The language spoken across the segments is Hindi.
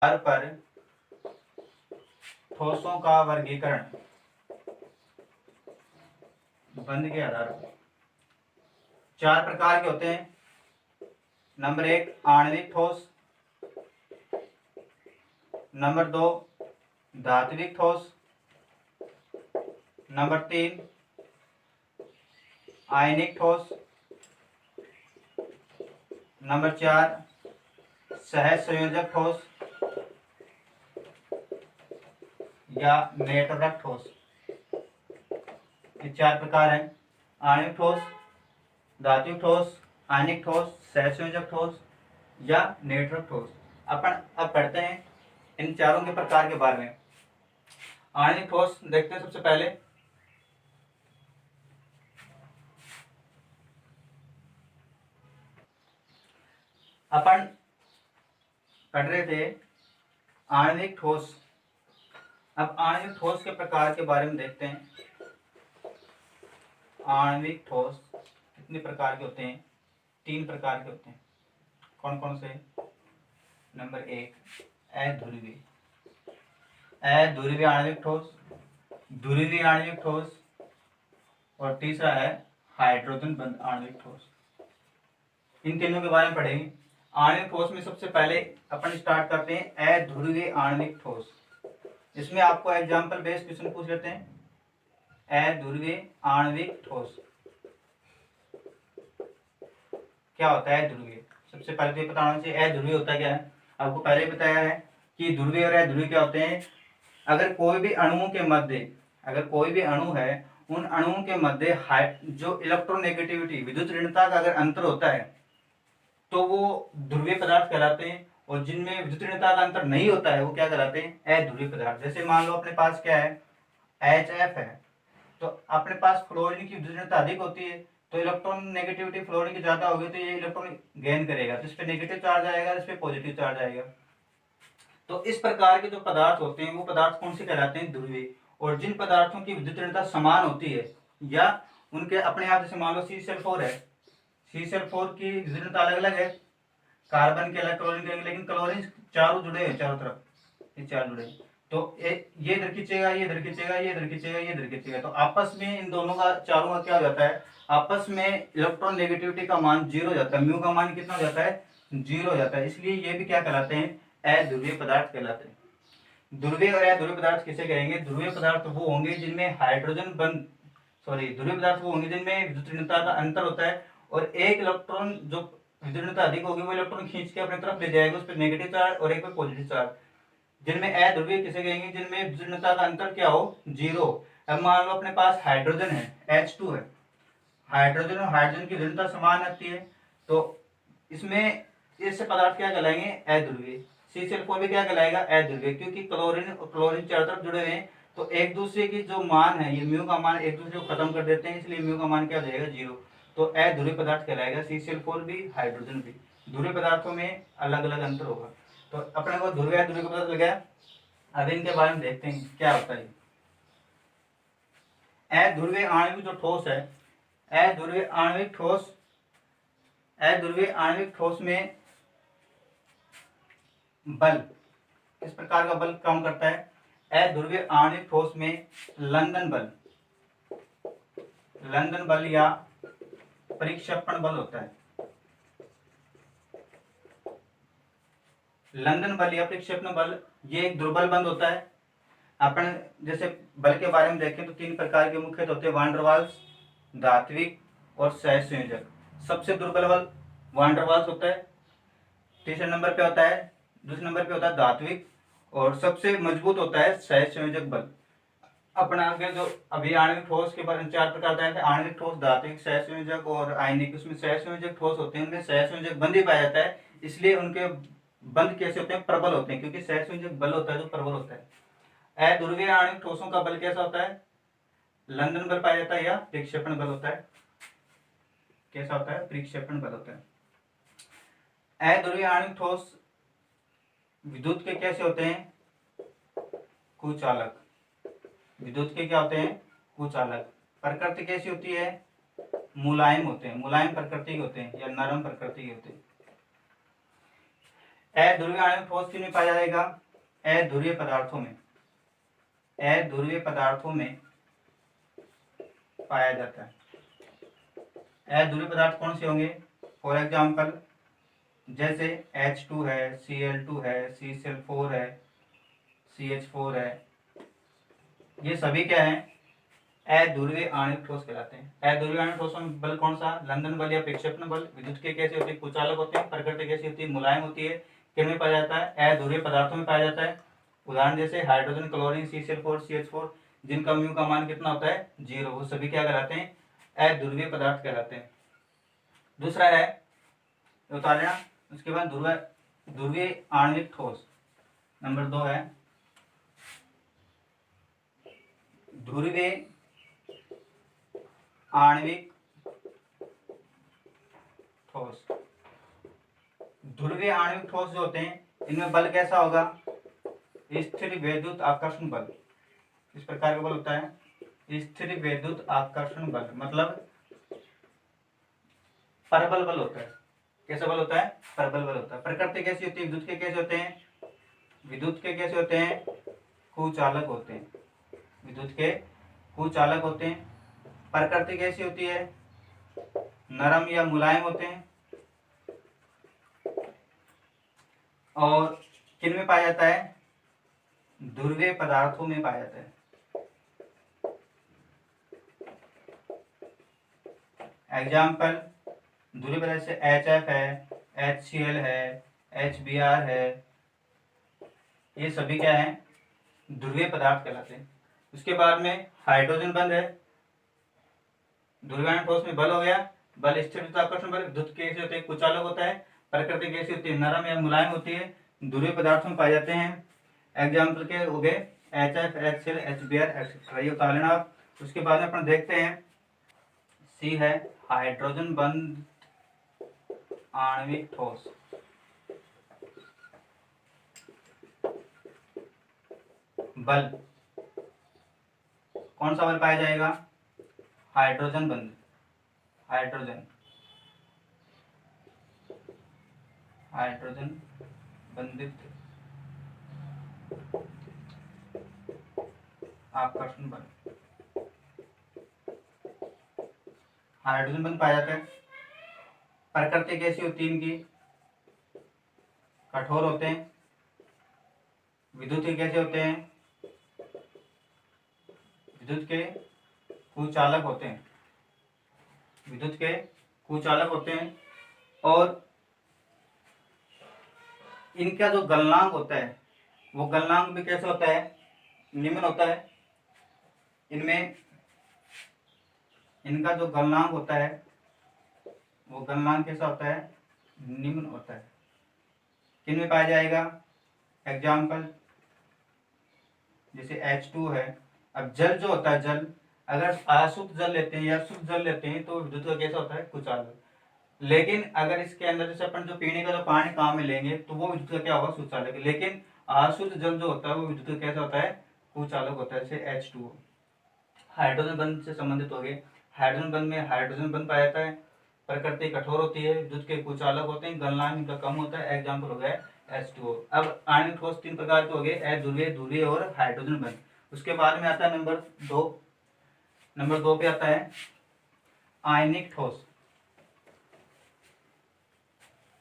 आधार पर ठोसों का वर्गीकरण, बंध के आधार पर 4 प्रकार के होते हैं। नंबर 1 आणविक ठोस, नंबर 2 धात्विक ठोस, नंबर 3 आयनिक ठोस, नंबर 4 सहज संयोजक ठोस या नेटवर्क ठोस। ये 4 प्रकार हैं, आणविक ठोस, धात्विक ठोस, आयनिक ठोस, सहज संयोजक ठोस या नेटवर्क ठोस। अपन अब पढ़ते हैं इन चारों के प्रकार के बारे में। आणविक ठोस देखते हैं सबसे पहले। अपन पढ़ रहे थे आणविक ठोस। अब आणविक ठोस के प्रकार के बारे में देखते हैं। आणविक ठोस कितने प्रकार के होते हैं? 3 प्रकार के होते हैं। कौन कौन से? नंबर 1 अध्रुवीय, अध्रुवीय आणविक ठोस, ध्रुवीय आणविक ठोस और तीसरा है हाइड्रोजन बंध आणविक ठोस। इन तीनों के बारे में पढ़ेंगे। आणविक ठोस में सबसे पहले अपन स्टार्ट करते हैं अध्रुवीय आणविक ठोस। इसमें आपको एग्जाम्पल बेस्ड क्वेश्चन पूछ लेते हैं। अध्रुवीय आणविक ठोस क्या होता है? ध्रुवीय सबसे पहले तो ये पता होना चाहिए अध्रुवीय होता क्या है। आपको पहले बताया है कि ध्रुवीय और अध्रुवीय क्या होते हैं। अगर कोई भी अणुओं के मध्य, अगर कोई भी अणु है, उन अणुओं के मध्य जो इलेक्ट्रोनेगेटिविटी, विद्युत ऋणता का अगर अंतर होता है तो वो ध्रुवीय पदार्थ कहलाते हैं। और जिनमें विद्युत ऋणता का अंतर नहीं होता है वो क्या कहलाते हैं? अध्रुवीय पदार्थ। जैसे मान लो अपने पास क्या है, HF है, तो अपने पास फ्लोरीन की विद्युत ऋणता अधिक होती है, तो इलेक्ट्रॉन नेगेटिविटी फ्लोरीन की ज्यादा होगी तो ये इलेक्ट्रॉन गेन करेगा, तो इस पे नेगेटिव चार्ज आएगा, इस पे पॉजिटिव चार्ज आएगा। तो इस प्रकार के जो पदार्थ होते हैं वो पदार्थ कौन से कहलाते हैं? ध्रुवीय। और जिन पदार्थों की विद्युत ऋणता समान होती है या उनके अपने आप, जैसे मान लो CCl4 है, CCl4 की विद्युत ऋणता अलग अलग है, कार्बन के अलग, क्लोरीन के अलग, लेकिन क्लोरीन चारों जुड़े हैं, चारों तरफ ये 4 जुड़े हैं। तो ये इधर खींचेगा, ये इधर खींचेगा, ये इधर खींचेगा, ये इधर खींचेगा, तो आपस में इन दोनों का, चारों का क्या हो जाता है, आपस में इलेक्ट्रॉन नेगेटिविटी का मान 0 हो जाता है, म्यू का मान कितना हो जाता है? 0 हो जाता है। इसलिए ये भी क्या कहलाते हैं? अध्रुवीय पदार्थ कहलाते हैं। ध्रुवीय और अध्रुवीय पदार्थ किसे कहेंगे? ध्रुवीय पदार्थ वो होंगे जिनमें हाइड्रोजन बंध, सॉरी, ध्रुवीय पदार्थ वो होंगे जिनमें विद्युत ऋणता का अंतर होता है और एक इलेक्ट्रॉन जो विद्युत ऋणता अधिक होगी वो इलेक्ट्रॉन खींच के अपनी तरफ ले जाएगा, उस पर नेगेटिव चार्ज और एक पे पॉजिटिव चार्ज। जिनमें अध्रुवीय किसे कहेंगे? जिनमें विद्युत ऋणता का अंतर क्या हो? 0। अब मान लो अपने पास हाइड्रोजन है, H2 है, हाइड्रोजन और हाइड्रोजन की ऋणता समान आती है, तो इसमें इससे पदार्थ क्या कहलाएंगे? अध्रुवीय। CCl4 भी क्या कहलाएगा? अध्रुवीय, क्योंकि क्लोरीन और क्लोरीन चारों तरफ जुड़े हुए हैं, तो एक दूसरे की जो मान है, ये म्यू का मान एक दूसरे को खत्म कर देते हैं, इसलिए म्यू का मान क्या हो जाएगा? 0। तो अध्रुवीय पदार्थ कहलाएगा CCl4 भी, हाइड्रोजन भी। ध्रुवीय पदार्थों में अलग अलग अंतर होगा। तो अपने को ध्रुवीय अध्रुवीय का पता चल गया। अब इनके बारे में देखते हैं क्या होता है। अध्रुवीय आणविक जो ठोस है, अध्रुवीय आणविक ठोस, अध्रुवीय आणविक ठोस में बल, किस प्रकार का बल काम करता है? अध्रुवीय आणविक ठोस में लंदन बल, लंदन बल या परिक्षेपण बल होता है। लंदन बल या परिक्षेपण बल ये एक दुर्बल बंध होता है। अपन जैसे बल के बारे में देखें तो 3 प्रकार के मुख्य होते हैं, वान डर वाल्स, धात्विक और सहज संयोजक। सबसे दुर्बल बल वान डर वाल्स होता है, तीसरे नंबर पे होता है, दूसरे नंबर पे होता है धात्विक, और सबसे मजबूत होता है सहज संयोजक बल। अपना आगे जो अभी आणविक ठोस के बारे में 4 प्रकार बताए थे, आणविक ठोस, धात्विक, सहज संयोजक और आयनिक। उसमें सहज संयोजक ठोस होते हैं, उनमें सहज संयोजक बंध ही पाया जाता है, इसलिए उनके बंध कैसे होते हैं? प्रबल होते हैं, क्योंकि सहज संयोजक बल होता है जो प्रबल होता है। अध्रुवीय आणविक ठोसों का बल कैसा होता है? लंदन बल पाया जाता है या परिक्षेपण बल होता है? कैसा होता है? परिक्षेपण बल होता है। अध्रुवीय आणविक ठोस विद्युत के कैसे होते हैं? कुचालक। विद्युत के क्या होते हैं? कुचालक। प्रकृति कैसी होती है? मुलायम होते हैं, मुलायम प्रकृति के होते हैं या नरम प्रकृति के होते हैं। अध्रुवीय आणविक ठोस किन में पाया जाएगा? अध्रुवीय पदार्थों में, अध्रुवीय पदार्थों में पाया जाता है। अध्रुवीय पदार्थ कौन से होंगे? फॉर एग्जाम्पल जैसे H2 है, Cl2 है, CCl4 है, CH4 है, ये सभी क्या है? अध्रुवीय आणविक ठोस कहलाते हैं। अध्रुवीय आणविक ठोसों में बल कौन सा? लंदन बल या विक्षेपण बल। विद्युत के कैसे होते हैं? कुचालक होते हैं। प्रकृति कैसी होती है? मुलायम होती है। किन में पाया जाता है? अध्रुवीय पदार्थों में पाया जाता है। उदाहरण जैसे हाइड्रोजन, क्लोरीन, CCl4, CH4, जिनका म्यू का मान कितना होता है? 0, वो सभी क्या कहलाते हैं? अध्रुवीय पदार्थ कहलाते हैं। दूसरा है बता लेना। उसके बाद ध्रुवीय आणविक ठोस, नंबर 2 है ध्रुवीय आणविक ठोस। ध्रुवीय आणविक ठोस जो होते हैं इनमें बल कैसा होगा? स्थिर वैद्युत आकर्षण बल। इस प्रकार का बल होता है स्थिर वैद्युत आकर्षण बल, मतलब परबल बल होता है। कैसा बल होता है? परबल बल होता है। प्रकृति कैसी होती है? विद्युत के कैसे होते हैं? विद्युत के कैसे होते हैं? कुचालक होते हैं। विद्युत के कुचालक होते हैं। प्रकृति कैसी होती है? नरम या मुलायम होते हैं। और किन में पाया जाता है? ध्रुवीय पदार्थों में पाया जाता है। एग्जाम्पल ध्रुवीय पदार्थ से HF है, HCl है, HBr है, ये सभी क्या है? ध्रुवीय पदार्थ कहलाते हैं। उसके बाद में हाइड्रोजन बंध है। ध्रुवीय आणविक ठोस में बल हो गया, बल स्थिर आकर्षण बल। विद्युत कैसे होते हैं? कुचालक होता है। प्रकृति कैसी होती है? नरम या मुलायम होती है। ध्रुवीय पदार्थों में पाए जाते हैं। एग्जाम्पल के हो गए HF, HCl, HBr एक्सेट्रा, ये उतार लेना आप। उसके बाद में अपन देखते हैं सी है हाइड्रोजन बंध आणविक ठोस। बल कौन सा बल पाया जाएगा? हाइड्रोजन बंध, हाइड्रोजन बंधित आकर्षण बल, हाइड्रोजन बंध पाया जाता है। प्रकृति कैसी होती है इनकी? कठोर होते हैं। विद्युत के कैसे होते हैं? विद्युत के कुचालक होते हैं। विद्युत के कुचालक होते हैं। और इनका जो गलनांक होता है वो गलनांक भी कैसे होता है? निम्न होता है। इनमें इनका जो गलनांक होता है वो गलनांक कैसा होता है? निम्न होता है। किन में पाया जाएगा? एग्जाम्पल जैसे H2 है। अब जल जो होता है, जल अगर अशुद्ध जल लेते हैं या शुद्ध जल लेते हैं तो विद्युत का कैसा होता है? कुचालक। लेकिन अगर इसके अंदर जैसे अपन जो पीने का जो पानी काम में लेंगे तो वो विद्युत का क्या होगा? सुचालक। लेकिन अशुद्ध जल जो होता है वो विद्युत का कैसा होता है? कुचालक होता है। जैसे H2O। हाइड्रोजन बंध से संबंधित हो गए। हाइड्रोजन बंध में हाइड्रोजन बंध पाया जाता है। प्रकृति कठोर होती है। विद्युत के कुचालक होते हैं। गलनांक इनका कम होता है। एग्जाम्पल हो गया H2O। अब आणविक ठोस 3 प्रकार के हो गए, अध्रुवीय, ध्रुवीय और हाइड्रोजन बंध। उसके बाद में आता है नंबर 2। नंबर 2 पे आता है आयनिक ठोस।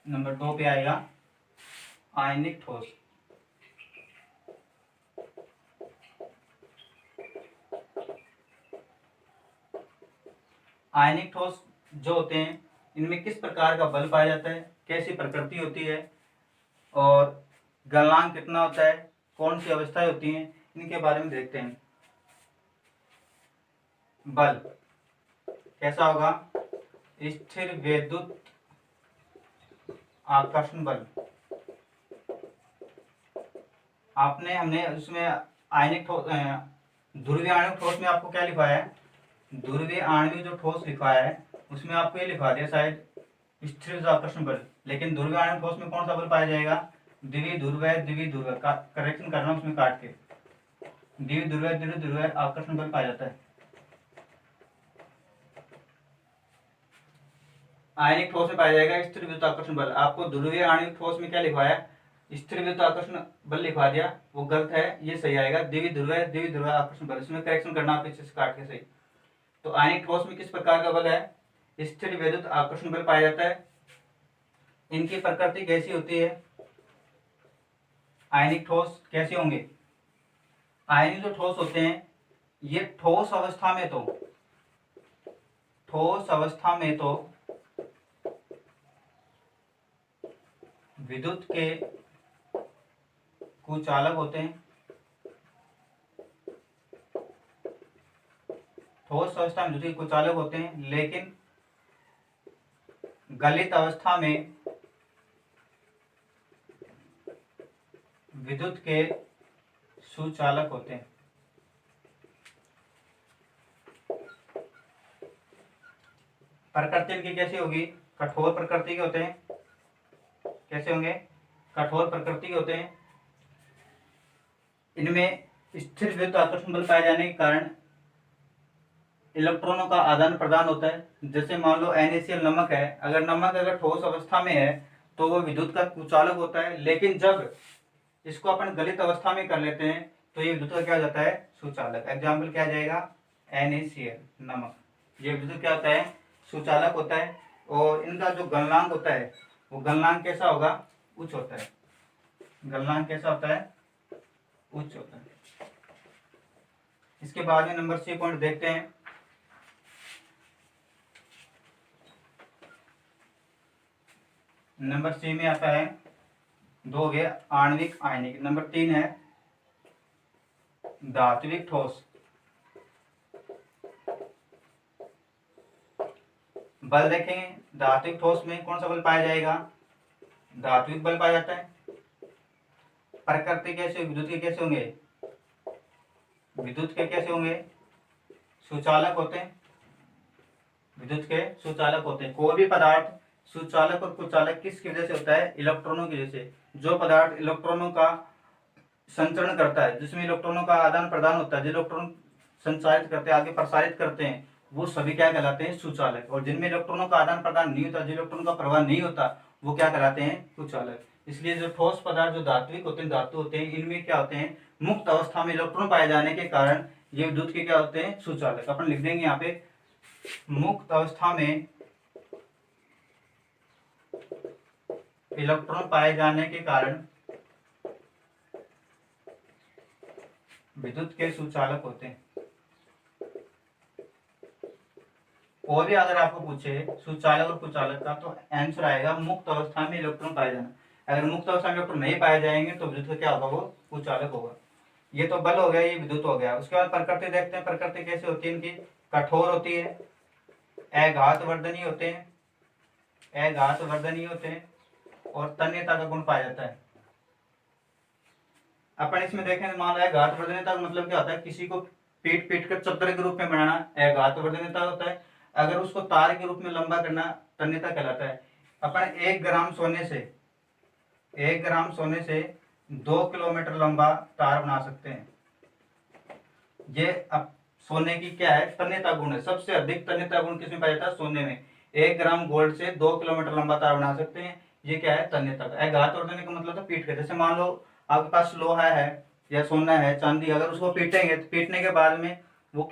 नंबर 2 पे आएगा आयनिक ठोस। आयनिक ठोस जो होते हैं इनमें किस प्रकार का बल पाया जाता है? कैसी प्रकृति होती है? और गलनांक कितना होता है? कौन सी अवस्थाएं होती हैं? इनके बारे में देखते हैं। बल कैसा होगा? स्थिर वैद्युत आकर्षण बल। हमने उसमें आयनिक ठोस, ध्रुवीय आणविक ठोस में आपको क्या लिखवाया है? ध्रुवीय आणविक जो ठोस लिखवाया है उसमें आपको ये लिखवा दिया शायद स्थिर आकर्षण बल। लेकिन ध्रुवीय आणविक ठोस में कौन सा बल पाया जाएगा? द्विध्रुव का करेक्शन करना उसमें काट के। द्विध्रुव आकर्षण बल पाया जाता है। आयनिक ठोस में पाया जाएगा स्थिर विद्युत आकर्षण बल। आपको ध्रुवीय आणविक ठोस में क्या लिखवाया? स्थिर विद्युत आकर्षण बल लिखवा दिया, वो गलत है, ये सही आएगा द्विध्रुव आकर्षण बल। इसमें करेक्शन करना आप पीछे से काट के सही। तो आयनिक ठोस में किस प्रकार का बल है? स्थिर विद्युत आकर्षण बल पाया जाता है। इनकी प्रकृति कैसी होती है? आयनिक ठोस कैसे होंगे? आयनिक जो ठोस होते हैं ये ठोस अवस्था में तो विद्युत के कुचालक होते हैं। ठोस अवस्था में विद्युत के कुचालक होते हैं, लेकिन गलित अवस्था में विद्युत के सुचालक होते हैं। प्रकृति इनकी कैसी होगी? कठोर प्रकृति के होते हैं। कैसे होंगे? कठोर प्रकृति के होते हैं। इनमें स्थिर विद्युत आकर्षण बल पाए जाने के कारण इलेक्ट्रॉनों का आदान प्रदान होता है। जैसे मान लो NaCl नमक है, अगर नमक ठोस अवस्था में है तो वो विद्युत का कुचालक होता है, लेकिन जब इसको अपन गलित अवस्था में कर लेते हैं तो ये विद्युत का क्या हो जाता है? सुचालक। एग्जाम्पल क्या जाएगा? NaCl नमक, ये विद्युत क्या होता है? सुचालक होता है। और इनका जो गलनांक होता है वो गलनांक कैसा होगा? उच्च होता है। गलनांक कैसा होता है? उच्च होता है। इसके बाद में नंबर C पॉइंट देखते हैं। नंबर C में आता है दो हो गए आणविक आयनिक। नंबर 3 है धात्विक ठोस। बल देखेंगे, धात्विक ठोस में कौन सा बल पाया जाएगा? धात्विक बल पाया जाता है। प्रकृति कैसे? विद्युत के कैसे होंगे? विद्युत के कैसे होंगे? सुचालक होते हैं। विद्युत के सुचालक होते हैं। कोई भी पदार्थ सुचालक और कुचालक किसकी वजह से होता है? इलेक्ट्रॉनों की वजह से। जो पदार्थ इलेक्ट्रॉनों का संचरण करता है, जिसमें इलेक्ट्रॉनों का आदान प्रदान होता है, जो इलेक्ट्रॉन संचारित करते हैं, आगे प्रसारित करते हैं, वो सभी क्या कहलाते हैं? सुचालक। और जिनमें इलेक्ट्रॉनों का आदान प्रदान नहीं होता, जो इलेक्ट्रॉन का प्रवाह नहीं होता, वो क्या कहलाते हैं? कुचालक। इसलिए जो ठोस पदार्थ जो धात्विक होते हैं, धातु होते हैं, इनमें क्या होते हैं? मुक्त अवस्था में इलेक्ट्रॉन पाए जाने के कारण ये विद्युत के क्या होते हैं? सुचालक। अपन लिख देंगे यहाँ पे मुक्त अवस्था में इलेक्ट्रॉन पाए जाने के कारण विद्युत के सुचालक होते हैं। और भी अगर आपको पूछे सुचालक और कुचालक का तो आंसर आएगा मुक्त अवस्था में इलेक्ट्रॉन पाए जाना। अगर मुक्त अवस्था में इलेक्ट्रॉन नहीं पाए जाएंगे तो विद्युत का क्या होगा? वो कुचालक होगा। ये तो बल हो गया, ये विद्युत हो गया। उसके बाद प्रकृति देखते हैं। प्रकृति कैसे होती है इनकी? कठोर होती है, अघातवर्धनीय होते हैं, और तन्यता का गुण पाया जाता है। अपन इसमें देखें, मान लो घातवर्धनीयता का मतलब क्या होता है? किसी को पीट पीट कर चद्दर के रूप में बनाना अघातवर्धनीयता होता है। अगर उसको तार के रूप में लंबा करना तन्यता कहलाता है। अपन 1 ग्राम सोने से 2 किलोमीटर लंबा तार बना सकते हैं। ये अब सोने की क्या है? तन्यता गुण है। सबसे अधिक तन्यता गुण किसमें पाया जाता है? सोने में। 1 ग्राम गोल्ड से 2 किलोमीटर लंबा तार बना सकते हैं। ये क्या है? तन्यता का। अघातवर्धनीय का मतलब था पीट के। जैसे मान लो आपके पास लोहा है या सोना है, चांदी, अगर उसको पीटेंगे तो पीटने के बाद में वो